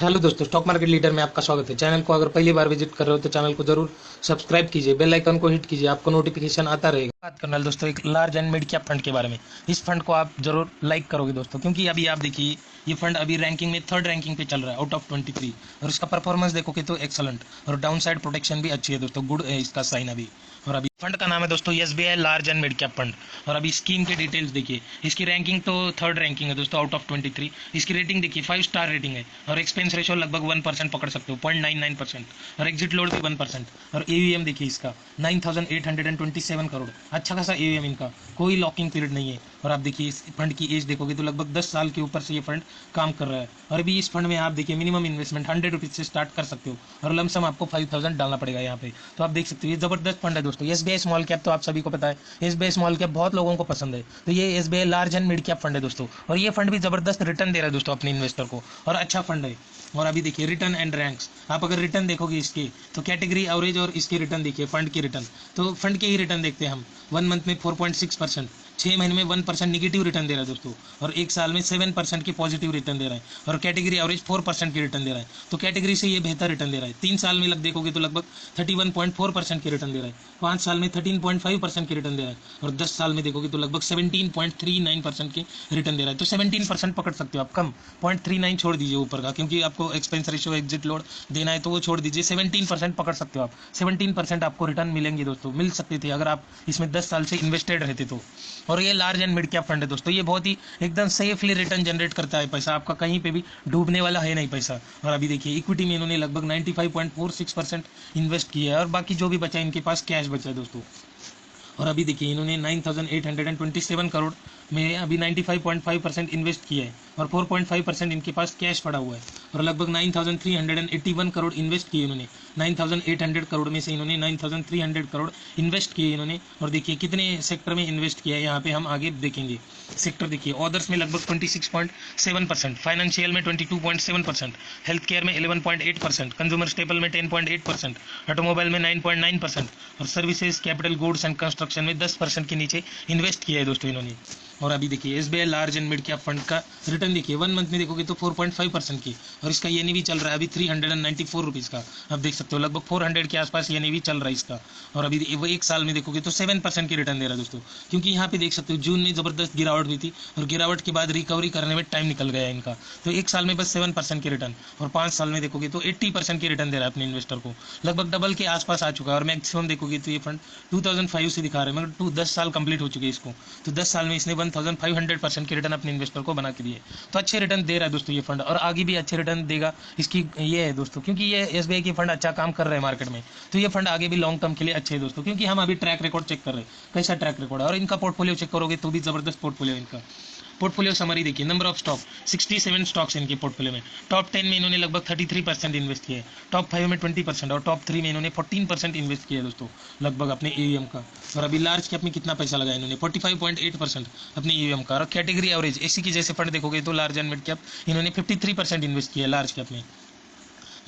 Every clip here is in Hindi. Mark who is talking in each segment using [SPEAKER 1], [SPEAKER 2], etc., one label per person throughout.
[SPEAKER 1] हेलो दोस्तों, स्टॉक मार्केट लीडर में आपका स्वागत है। चैनल को अगर पहली बार विजिट कर रहे हो तो चैनल को जरूर सब्सक्राइब कीजिए, बेल आइकन को हिट कीजिए, आपको नोटिफिकेशन आता रहेगा। बात करना है दोस्तों एक large and mid cap fund के बारे में। इस फंड को आप जरूर लाइक करोगे दोस्तों, क्योंकि अभी आप देखिए ये फंड अभी रैंकिंग में थर्ड रैंकिंग पे चल रहा है आउट ऑफ 23, और इसका परफॉर्मेंस देखोगे तो एक्सलेंट, और डाउन साइड प्रोटेक्शन भी अच्छी है दोस्तों, गुड है इसका साइन अभी। और अभी फंड का नाम है दोस्तों SBI large and mid cap fund. और अभी स्कीम के डिटेल्स देखिए, इसकी रैंकिंग तो थर्ड रैंकिंग है दोस्तों आउट ऑफ 23। इसकी रेटिंग देखिए 5 स्टार रेटिंग है, और एक्सपेंस रेशियो लगभग 1% पकड़ सकते हो, 0.99%, और एग्जिट लोड भी 1%। और AUM देखिए इसका 9827 करोड़, अच्छा खासा AUM इनका, कोई लॉकिंग पीरियड नहीं है। और आप देखिए इस फंड की एज देखोगे तो लगभग 10 साल के ऊपर से ये फंड काम कर रहा है। और अभी इस फंड में आप देखिए मिनिमम इन्वेस्टमेंट 100 रुपीज से स्टार्ट कर सकते हो, और लमसम आपको 5000 डालना पड़ेगा यहाँ पे। तो आप देख सकते हो ये जबरदस्त फंड है दोस्तों। SBI स्मॉल कैप तो आप सभी को पता है, SBI स्मॉल कैप बहुत लोगों को पसंद है, तो ये SBI large and mid cap fund है दोस्तों। और ये फंड भी जबरदस्त रिटर्न दे रहा है दोस्तों अपने इन्वेस्टर को, और अच्छा फंड है। और अभी देखिए रिटर्न एंड रैंक्स, आप अगर रिटर्न देखोगे इसके तो कैटेगरी एवरेज और इसके रिटर्न देखिए, फंड की रिटर्न, तो फंड के ही रिटर्न देखते हैं हम। 1 मंथ में 4.6%, 6 महीने में 1% निगेटिव रिटर्न दे रहा है दोस्तों, और एक साल में 7% की पॉजिटिव रिटर्न दे रहा है, और कैटेगरी एवरेज 4% की रिटर्न दे रहा है। तो कैटेगरी से ये बेहतर रिटर्न दे रहा है। 3 साल में लग देखोगे तो लगभग 31.4% की रिटर्न दे रहा है, 5 साल में 13.5% की रिटर्न दे रहा है, और 10 साल में देखोगे तो लगभग 17.39% की रिटर्न दे रहा है। तो 17% पकड़ सकते हो आप, कम 0.39 छोड़ दीजिए ऊपर का, क्योंकि आपको एक्सपेंस रेशियो एग्जिट लोड देना है तो वो छोड़ दीजिए। 17% पकड़ सकते हो आप, 17% आपको रिटर्न मिलेंगे दोस्तों, मिल सकते थे अगर आप इसमें 10 साल से इन्वेस्टेड रहते तो। और ये large and mid cap fund है दोस्तों, ये बहुत ही एकदम सेफली रिटर्न जनरेट करता है, पैसा आपका कहीं पे भी डूबने वाला है नहीं पैसा। और अभी देखिए इक्विटी में इन्होंने लगभग 95.46% इन्वेस्ट किया है, और बाकी जो भी बचा है इनके पास कैश बचा है दोस्तों। और अभी देखिए इन्होंने 9827 करोड़ में अभी 95.5% इन्वेस्ट किया है, और 4.5% इनके पास कैश पड़ा हुआ है। और लगभग 9381 करोड़ इन्वेस्ट किए इन्होंने, 9800 करोड़ में से इन्होंने 9300 करोड़ इन्वेस्ट किए इन्होंने। और देखिए कितने सेक्टर में इन्वेस्ट किया है यहाँ पे हम आगे देखेंगे। सेक्टर देखिए, ऑदर्स में लगभग 26.7%, फाइनेंशियल में 22.7%, हेल्थ केयर में 11.8%, कंज्यूमर स्टेपल में 10.8%, ऑटोमोबाइल में 9.9%, और services capital goods and construction में 10% के नीचे इन्वेस्ट किया है दोस्तों इन्होंने। और अभी देखिए SBI large and mid cap fund का रिटर्न देखिए 1 मंथ में देखोगे तो 4.5% की, और इसका NAV चल रहा है अभी 394 रुपीज़ का। आप देख सकते हो लगभग 400 के आसपास NAV चल रहा है इसका। और अभी वो एक साल में देखोगे तो 7% की रिटर्न दे रहा है दोस्तों, क्योंकि यहाँ पे देख सकते हो जून में जबरदस्त गिरावट हुई थी, और गिरावट के बाद रिकवरी करने में टाइम निकल गया इनका। तो एक साल में बस 7% की रिटर्न, और 5 साल में देखोगे तो 80% की रिटर्न दे रहा है अपने इन्वेस्टर को, लगभग डबल के आसपास आ चुका है। और मैक्सिमम देखोगे तो ये फंड 2005 से दिखा रहे हैं, मगर 10 साल कंप्लीट हो चुके हैं इसको, तो 10 साल में इसने 1500% की रिटर्न अपने इन्वेस्टर को बना के दिए। तो अच्छे रिटर्न दे रहा है दोस्तों ये फंड, और आगे भी अच्छे रिटर्न देगा। इसकी ये है दोस्तों, क्योंकि ये SBI की फंड अच्छा काम कर रहे हैं मार्केट में, तो ये फंड आगे भी लॉन्ग टर्म के लिए अच्छे है दोस्तों। क्योंकि हम अभी ट्रैक रिकॉर्ड चेक कर रहे हैं, कैसा ट्रैक रिकॉर्ड है, और इनका पोर्टफोलियो चेक करोगे तो भी जबरदस्त पोर्टफोलियो इनका। पोर्टफोलियो समरी देखिए, नंबर ऑफ स्टॉक 67 स्टॉक्स इनके पोर्टफोलियो में। टॉप 10 में इन्होंने लगभग 33% इन्वेस्ट किया है, टॉप 5 में 20%, और टॉप 3 में इन्होंने 14% इन्वेस्ट किया है दोस्तों लगभग अपने AUM का। और अभी लार्ज कैप में कितना पैसा लगाया इन्होंने, 45.8% अपने AUM का। और कैटेगरी एवरेज एसी की जैसे फंड देखोगे तो लार्ज एंड मिड कैप इन्होंने 53% इन्वेस्ट किया है लार्ज कैप में।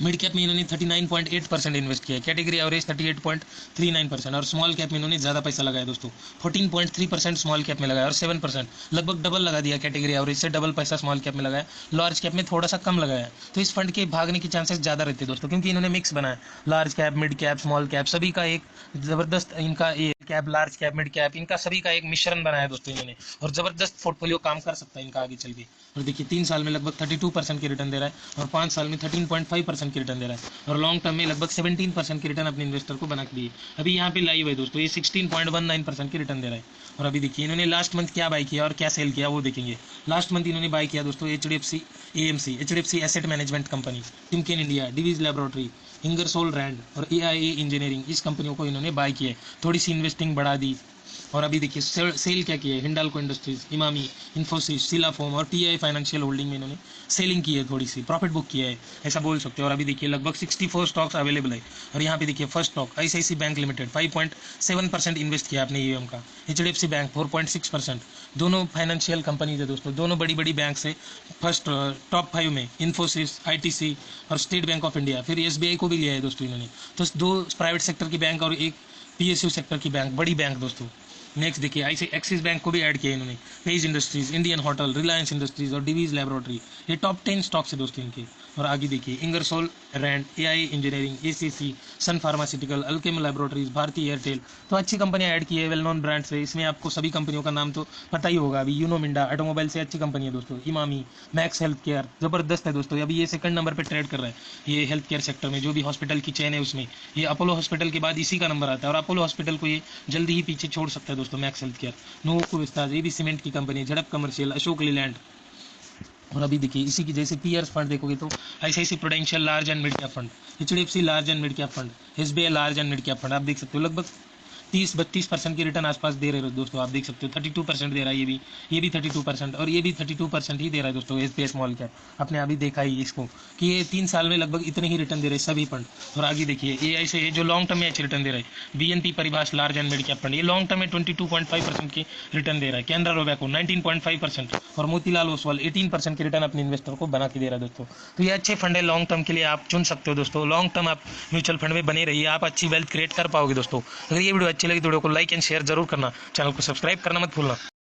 [SPEAKER 1] मिड कैप में इन्होंने 39.8% इन्वेस्ट किया है, कैटेगरी एवरेज 38.39%, और स्मॉल कैप में इन्होंने ज़्यादा पैसा लगाया दोस्तों, 14.3% स्मॉल कैप में लगाया, और 7% लगभग डबल लगा दिया, कैटेगरी एवरेज से डबल पैसा स्मॉल कैप में लगाया, लार्ज कैप में थोड़ा सा कम लगाया। तो इस फंड के भागने की चांसेस ज़्यादा रहते हैं दोस्तों, क्योंकि इन्होंने मिक्स बनाया, large cap mid cap small cap सभी का एक ज़बरदस्त इनका cap, large cap mid cap, इनका सभी का एक मिश्रण बनाया दोस्तों इन्होंने, और ज़बरदस्त पोर्टफोलियो काम कर सकता है इनका आगे चल के। और देखिए 3 साल में लगभग 32% की रिटर्न दे रहा है, और 5 साल में 13.5% की रिटर्न दे रहा है, और लॉन्ग टर्म में लगभग 17% की रिटर्न अपने इन्वेस्टर को बना के दी है। अभी यहाँ पे लाइव है दोस्तों, ये 16.19% की रिटर्न दे रहा है। और अभी देखिए इन्होंने लास्ट मंथ क्या बाई किया और क्या सेल किया वो देखेंगे। लास्ट मंथ इन्होंने बाई किया दोस्तों HDFC asset management company, Timken India, Divi's laboratory, Ingersoll Rand, और AIA इंजीनियरिंग, इस कंपनियों को इन्होंने बाई किया है, थोड़ी सी इन्वेस्टिंग बढ़ा दी। और अभी देखिए सेल क्या किया है, हिंडाल्को इंडस्ट्रीज, इमामी, इन्फोसिस, सिलाफोम, और TI फाइनेंशियल होल्डिंग में इन्होंने सेलिंग की है, थोड़ी सी प्रॉफिट बुक किया है, ऐसा बोल सकते हो। और अभी देखिए लगभग 64 स्टॉक्स अवेलेबल है। और यहाँ पे देखिए first stock ICICI bank limited 5.7% invest किया अपने AUM का, HDFC बैंक 4.6%, दोनों फाइनेंशियल कंपनीज है दोस्तों, दोनों बड़ी बड़ी बैंक से। फर्स्ट टॉप 5 में इन्फोसिस, ITC, और स्टेट बैंक ऑफ इंडिया, फिर SBI को भी लिया है दोस्तों इन्होंने। तो 2 प्राइवेट सेक्टर की बैंक और एक PSU सेक्टर की बैंक, बड़ी बैंक दोस्तों। नेक्स्ट देखिए ऐसे एक्सिस बैंक को भी ऐड किया इन्होंने, Page Industries, Indian Hotel, Reliance Industries और डिवीज लेबोरेटरी, ये टॉप 10 स्टॉक्स है दोस्तों इनके। और आगे देखिए Ingersoll Rand, AI engineering, ACC, Sun pharmaceutical, Alkem laboratories, Bharti Airtel, तो अच्छी कंपनियां ऐड की है, वेल नोन ब्रांड्स है। इसमें आपको सभी कंपनियों का नाम तो पता ही होगा। अभी यूनो मिंडा ऑटोमोबाइल से अच्छी कंपनी है दोस्तों, इमामी, मैक्स हेल्थ केयर जबरदस्त है दोस्तों, अभी ये सेकंड नंबर पे ट्रेड कर रहा है ये हेल्थ केयर सेक्टर में, जो भी हॉस्पिटल की चेन है उसमें ये अपोलो हॉस्पिटल के बाद इसी का नंबर आता है, और अपोलो हॉस्पिटल को ये जल्दी ही पीछे छोड़ सकता है दोस्तों मैक्स हेल्थ केयर। नोवो विस्तार, ये भी सीमेंट की कंपनी है, झड़प कमर्शियल, अशोक लीलैंड। और अभी देखिए इसी की जैसे पीयर्स फंड देखोगे तो ICICI prudential large and mid cap fund, HDFC large and mid cap fund, SBI large and mid cap fund, आप देख सकते हो लगभग 30-32% की रिटर्न आसपास दे रहे हो दोस्तों, आप देख सकते हो 32% दे रहा है ये भी 32% और ये भी 32% ही दे रहा है दोस्तों। SBI स्मॉल कैप आपने अभी देखा ही इसको कि ये 3 साल में लगभग इतने ही रिटर्न दे रहे हैं सभी फंड। और आगे देखिए AI से जो लॉन्ग टर्म में अच्छे रिटर्न दे रहा है, BNP Paribas large and mid cap fund, ये लॉन्ग टर्म में 22.5% की रिटर्न दे रहा है। कैनरा रोबैको 19.5% और मोतीलाल ओसवाल 18% की रिटर्न अपने इन्वेस्टर को बना के दे रहा है दोस्तों। तो ये अच्छे फंड है, लॉन्ग टर्म के लिए आप चुन सकते हो दोस्तों। लॉन्ग टर्म आप म्यूचुअल फंड में बने रहिए, आप अच्छी वेल्थ क्रिएट कर पाओगे दोस्तों। अगर ये वीडियो अच्छी लगी तो वीडियो को लाइक एंड शेयर जरूर करना, चैनल को सब्सक्राइब करना मत भूलना।